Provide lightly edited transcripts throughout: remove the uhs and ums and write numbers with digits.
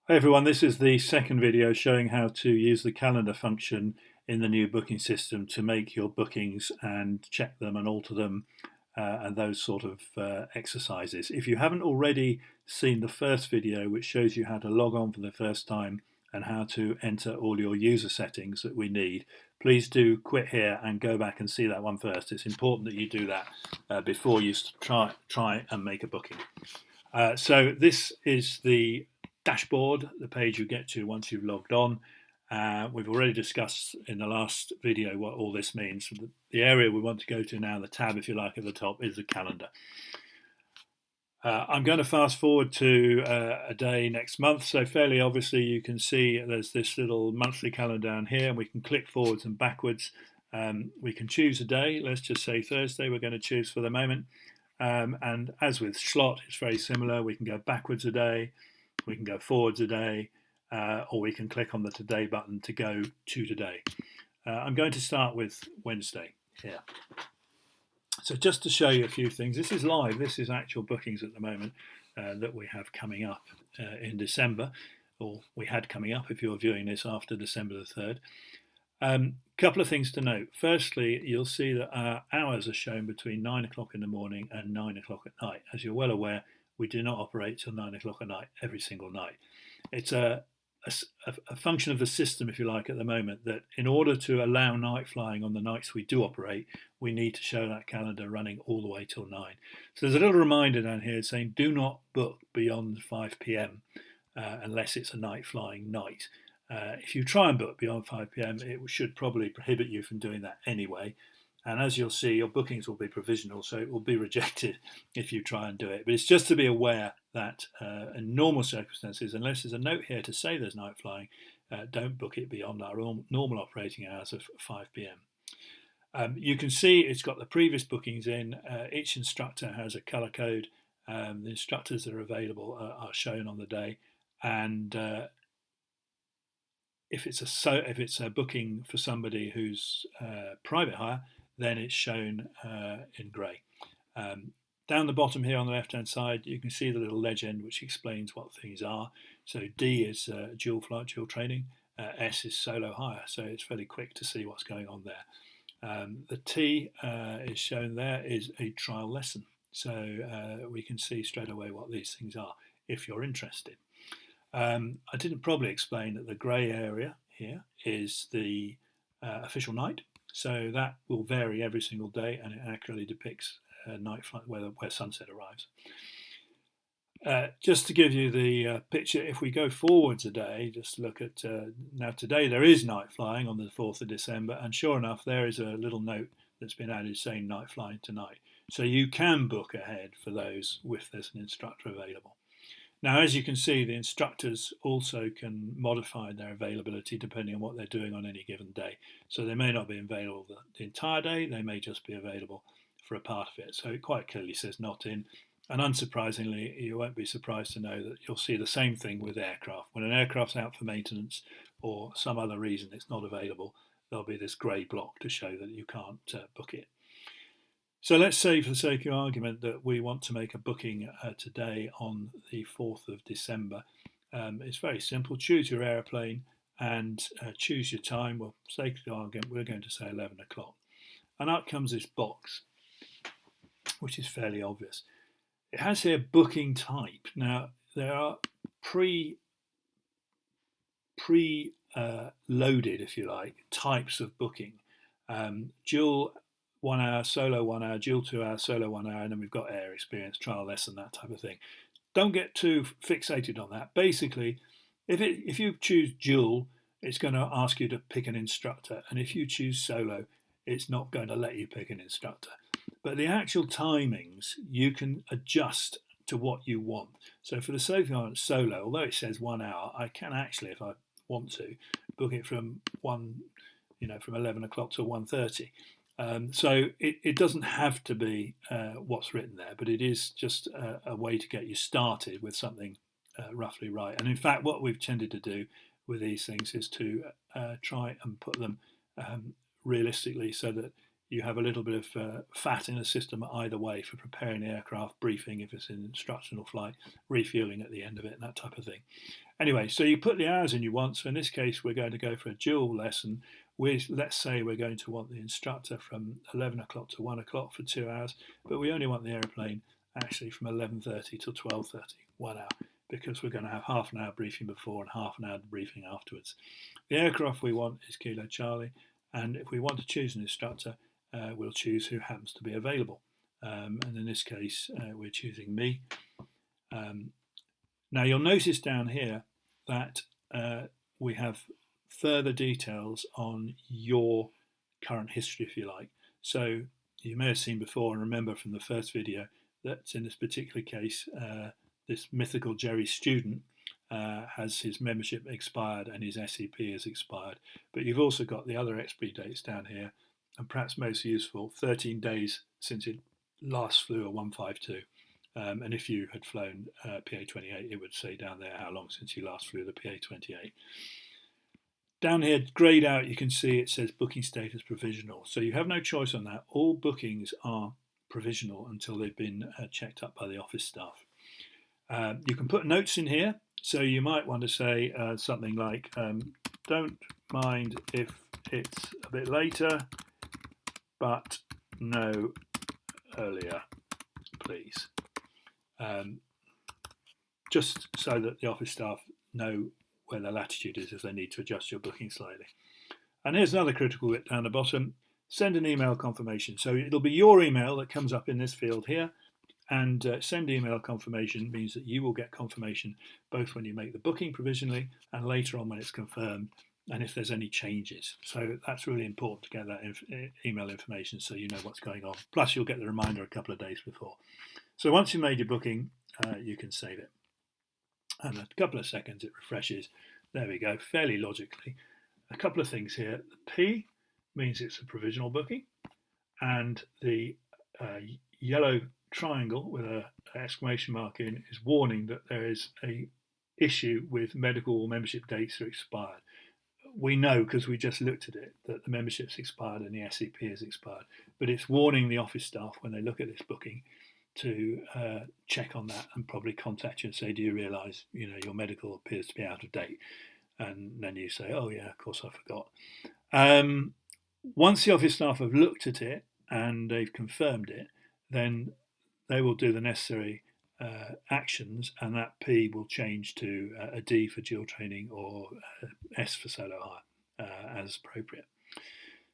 Hi everyone, this is the second video showing how to use the calendar function in the new booking system to make your bookings and check them and alter them and those sort of exercises. If you haven't already seen the first video, which shows you how to log on for the first time and how to enter all your user settings that we need, please do quit here and go back and see that one first. It's important that you do that before you try and make a booking. So this is the dashboard, the page you get to once you've logged on. We've already discussed in the last video what all this means. The area we want to go to now, the tab if you like at the top, is the calendar. I'm going to fast forward to a day next month, so fairly obviously you can see there's this little monthly calendar down here, and we can click forwards and backwards. We can choose a day. Let's just say Thursday we're going to choose for the moment. And as with Schlot, it's very similar. We can go backwards a day, we can go forwards a day, or we can click on the Today button to go to today. I'm going to start with Wednesday here. So just to show you a few things, this is live, this is actual bookings at the moment that we have coming up in December, or we had coming up if you're viewing this after December the 3rd. Couple of things to note. Firstly, you'll see that our hours are shown between 9 o'clock in the morning and 9 o'clock at night. As you're well aware, we do not operate till 9 o'clock at night every single night. It's a function of the system, if you like, at the moment, that in order to allow night flying on the nights we do operate, we need to show that calendar running all the way till 9. So there's a little reminder down here saying do not book beyond 5 p.m. Unless it's a night flying night. If you try and book beyond 5 p.m, it should probably prohibit you from doing that anyway. And as you'll see, your bookings will be provisional, so it will be rejected if you try and do it. But it's just to be aware that in normal circumstances, unless there's a note here to say there's night flying, don't book it beyond our normal operating hours of 5 p.m. You can see it's got the previous bookings in. Each instructor has a colour code. The instructors that are available are shown on the day, and if it's a booking for somebody who's private hire, then it's shown in grey. Down the bottom here on the left hand side, you can see the little legend which explains what things are. So D is dual flight, dual training. S is solo hire, so it's fairly quick to see what's going on there. The T is shown there is a trial lesson, so we can see straight away what these things are if you're interested. I didn't probably explain that the grey area here is the official night, so that will vary every single day, and it accurately depicts night flight where sunset arrives. Just to give you the picture, if we go forwards a day, just look at now today there is night flying on the 4th of December, and sure enough there is a little note that's been added saying night flying tonight. So you can book ahead for those if there's an instructor available. Now, as you can see, the instructors also can modify their availability depending on what they're doing on any given day. So they may not be available the entire day, they may just be available for a part of it. So it quite clearly says not in. And unsurprisingly, you won't be surprised to know that you'll see the same thing with aircraft. When an aircraft's out for maintenance or some other reason it's not available, there'll be this grey block to show that you can't book it. So let's say, for the sake of argument, that we want to make a booking today on the 4th of December. It's very simple. Choose your aeroplane and choose your time. Well, for the sake of argument, we're going to say 11 o'clock. And up comes this box, which is fairly obvious. It has here booking type. Now, there are pre-loaded, if you like, types of booking. Dual 1 hour, solo 1 hour, dual 2 hour, solo 1 hour, and then we've got air experience, trial lesson, that type of thing. Don't get too fixated on that. Basically, if you choose dual, it's going to ask you to pick an instructor, and if you choose solo, it's not going to let you pick an instructor. But the actual timings, you can adjust to what you want. So for the sake of solo, although it says 1 hour, I can actually, if I want to, book it from from 11 o'clock to 1:30. So it doesn't have to be what's written there, but it is just a way to get you started with something roughly right. And in fact, what we've tended to do with these things is to try and put them realistically so that you have a little bit of fat in the system either way for preparing the aircraft, briefing if it's an instructional flight, refueling at the end of it, and that type of thing. Anyway, so you put the hours in you want. So in this case, we're going to go for a dual lesson. Let's say we're going to want the instructor from 11 o'clock to 1 o'clock for 2 hours, but we only want the aeroplane actually from 11:30 to 12:30, 1 hour, because we're going to have half an hour briefing before and half an hour briefing afterwards. The aircraft we want is Kilo Charlie, and if we want to choose an instructor, we'll choose who happens to be available. And in this case, we're choosing me. Now you'll notice down here that we have further details on your current history, if you like. So you may have seen before and remember from the first video that in this particular case, this mythical Jerry student has his membership expired and his SEP has expired. But you've also got the other expiry dates down here, and perhaps most useful, 13 days since it last flew a 152. And if you had flown PA28, it would say down there how long since you last flew the PA28. Down here, grayed out, you can see it says booking status provisional. So you have no choice on that. All bookings are provisional until they've been checked up by the office staff. You can put notes in here. So you might want to say something like, don't mind if it's a bit later, but no earlier, please. Just so that the office staff know where their latitude is if they need to adjust your booking slightly. And here's another critical bit down the bottom. Send an email confirmation. So it'll be your email that comes up in this field here, and send email confirmation means that you will get confirmation both when you make the booking provisionally and later on when it's confirmed, and if there's any changes. So that's really important to get that email information so you know what's going on. Plus you'll get the reminder a couple of days before. So once you've made your booking, you can save it. And a couple of seconds it refreshes. There we go, fairly logically. A couple of things here. The P means it's a provisional booking, and the yellow triangle with an exclamation mark in is warning that there is a issue with medical membership dates are expired. We know because we just looked at it that the membership's expired and the SEP is expired, but it's warning the office staff when they look at this booking to check on that and probably contact you and say, do you realise your medical appears to be out of date? And then you say, oh yeah, of course I forgot. Once the office staff have looked at it and they've confirmed it, then they will do the necessary actions, and that P will change to a D for dual training or S for solo hire as appropriate.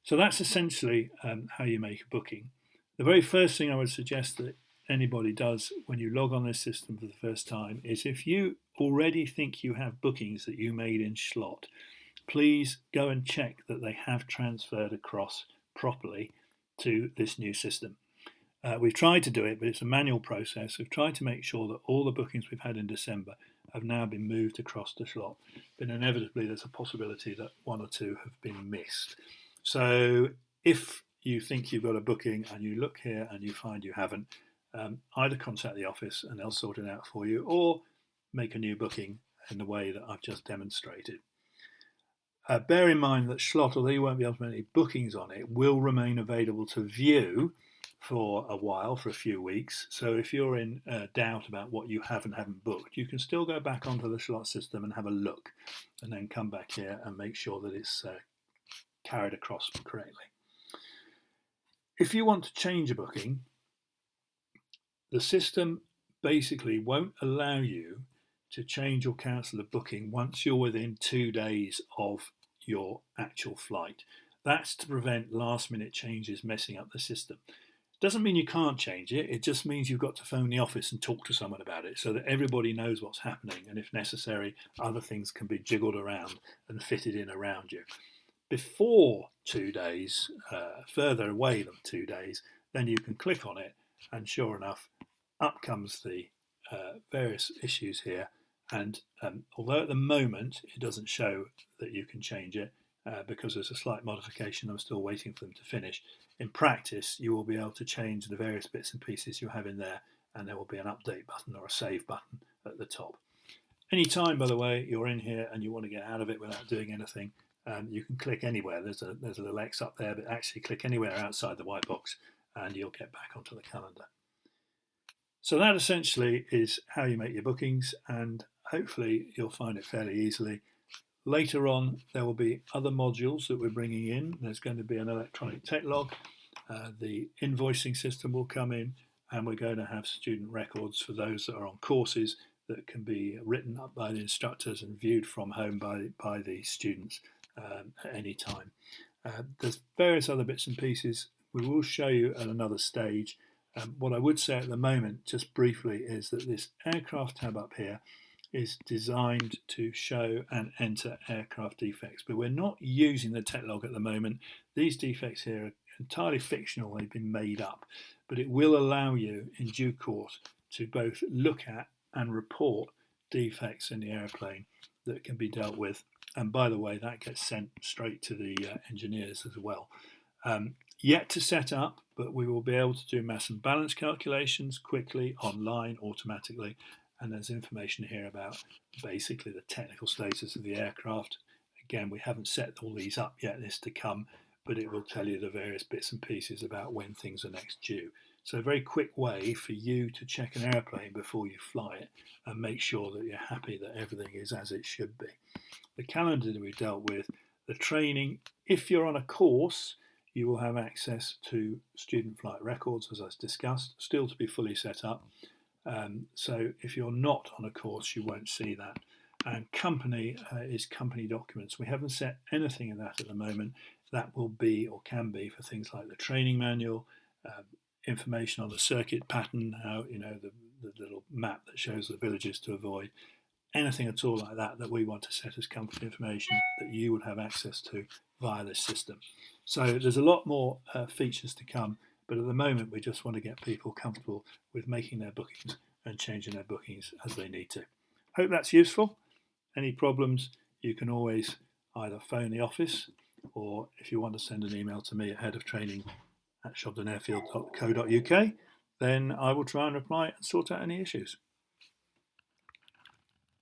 So that's essentially how you make a booking. The very first thing I would suggest that anybody does when you log on this system for the first time is, if you already think you have bookings that you made in Schlot, please go and check that they have transferred across properly to this new system. We've tried to do it, but it's a manual process. We've tried to make sure that all the bookings we've had in December have now been moved across to Schlot, but inevitably there's a possibility that one or two have been missed. So if you think you've got a booking and you look here and you find you haven't, either contact the office and they'll sort it out for you, or make a new booking in the way that I've just demonstrated. Bear in mind that Schlot, although you won't be able to make any bookings on it, will remain available to view for a while, for a few weeks. So if you're in doubt about what you have and haven't booked, you can still go back onto the Schlot system and have a look, and then come back here and make sure that it's carried across correctly. If you want to change a booking, the system basically won't allow you to change or cancel a booking once you're within 2 days of your actual flight. That's to prevent last-minute changes messing up the system. Doesn't mean you can't change it, it just means you've got to phone the office and talk to someone about it so that everybody knows what's happening, and if necessary, other things can be jiggled around and fitted in around you. Before 2 days, further away than 2 days, then you can click on it, and sure enough, up comes the various issues here. And although at the moment it doesn't show that you can change it because there's a slight modification, I'm still waiting for them to finish. In practice, you will be able to change the various bits and pieces you have in there, and there will be an update button or a save button at the top. Anytime, by the way, you're in here and you want to get out of it without doing anything, You can click anywhere. There's a little X up there, but actually click anywhere outside the white box and you'll get back onto the calendar. So that essentially is how you make your bookings, and hopefully you'll find it fairly easily. Later on, there will be other modules that we're bringing in. There's going to be an electronic tech log. The invoicing system will come in, and we're going to have student records for those that are on courses that can be written up by the instructors and viewed from home by the students at any time. There's various other bits and pieces we will show you at another stage. What I would say at the moment, just briefly, is that this aircraft tab up here is designed to show and enter aircraft defects, but we're not using the tech log at the moment. These defects here are entirely fictional, they've been made up, but it will allow you in due course to both look at and report defects in the airplane that can be dealt with. And by the way, that gets sent straight to the engineers as well. Yet to set up, but we will be able to do mass and balance calculations quickly, online, automatically. And there's information here about basically the technical status of the aircraft. Again, we haven't set all these up yet, this to come, but it will tell you the various bits and pieces about when things are next due. So a very quick way for you to check an airplane before you fly it and make sure that you're happy that everything is as it should be. The calendar that we've dealt with, the training, if you're on a course, you will have access to student flight records, as I've discussed, still to be fully set up. So if you're not on a course, you won't see that. And company is company documents. We haven't set anything of that at the moment. That will be or can be for things like the training manual, information on the circuit pattern, how, you know, the little map that shows the villages to avoid, anything at all like that that we want to set as company information that you would have access to via this system. So there's a lot more features to come, but at the moment we just want to get people comfortable with making their bookings and changing their bookings as they need to. Hope that's useful. Any problems, you can always either phone the office, or if you want to send an email to me at headoftraining@shobdonairfield.co.uk, then I will try and reply and sort out any issues.